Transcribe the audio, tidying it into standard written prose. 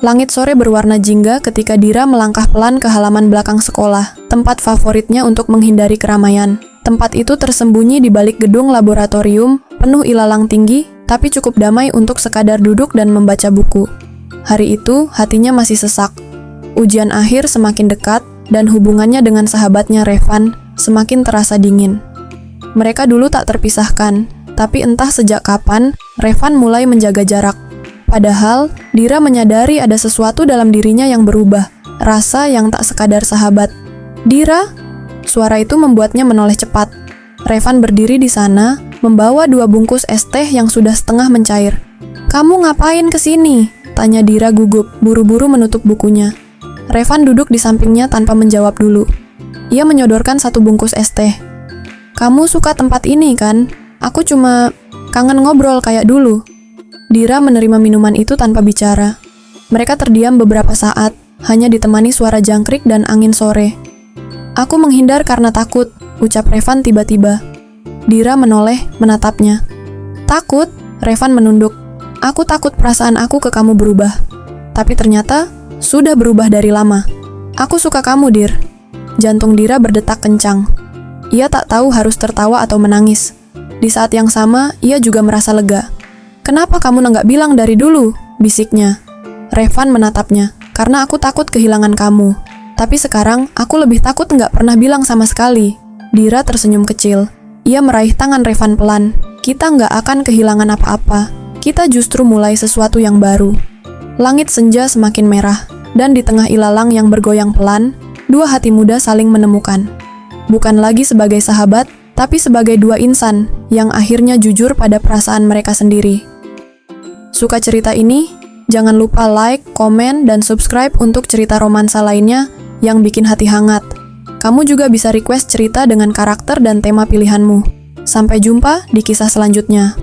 Langit sore berwarna jingga ketika Dira melangkah pelan ke halaman belakang sekolah, tempat favoritnya untuk menghindari keramaian. Tempat itu tersembunyi di balik gedung laboratorium, penuh ilalang tinggi, tapi cukup damai untuk sekadar duduk dan membaca buku. Hari itu, hatinya masih sesak. Ujian akhir semakin dekat, dan hubungannya dengan sahabatnya Revan semakin terasa dingin. Mereka dulu tak terpisahkan, tapi entah sejak kapan, Revan mulai menjaga jarak. Padahal, Dira menyadari ada sesuatu dalam dirinya yang berubah, rasa yang tak sekadar sahabat. "Dira?" Suara itu membuatnya menoleh cepat. Revan berdiri di sana, membawa 2 bungkus es teh yang sudah setengah mencair. "Kamu ngapain kesini?" tanya Dira gugup, buru-buru menutup bukunya. Revan duduk di sampingnya tanpa menjawab dulu. Ia menyodorkan 1 bungkus es teh. "Kamu suka tempat ini, kan? Aku cuma kangen ngobrol kayak dulu." Dira menerima minuman itu tanpa bicara. Mereka terdiam beberapa saat, hanya ditemani suara jangkrik dan angin sore. "Aku menghindar karena takut," ucap Revan tiba-tiba. Dira menoleh, menatapnya. "Takut?" Revan menunduk. "Aku takut perasaan aku ke kamu berubah." Tapi ternyata, sudah berubah dari lama. "Aku suka kamu, Dir." Jantung Dira berdetak kencang. Ia tak tahu harus tertawa atau menangis. Di saat yang sama, ia juga merasa lega. "Kenapa kamu nggak bilang dari dulu?" bisiknya. Revan menatapnya. "Karena aku takut kehilangan kamu. Tapi sekarang, aku lebih takut nggak pernah bilang sama sekali." Dira tersenyum kecil. Ia meraih tangan Revan pelan. "Kita nggak akan kehilangan apa-apa. Kita justru mulai sesuatu yang baru." Langit senja semakin merah, dan di tengah ilalang yang bergoyang pelan, 2 hati muda saling menemukan. Bukan lagi sebagai sahabat, tapi sebagai 2 insan yang akhirnya jujur pada perasaan mereka sendiri. Suka cerita ini? Jangan lupa like, komen, dan subscribe untuk cerita romansa lainnya yang bikin hati hangat. Kamu juga bisa request cerita dengan karakter dan tema pilihanmu. Sampai jumpa di kisah selanjutnya.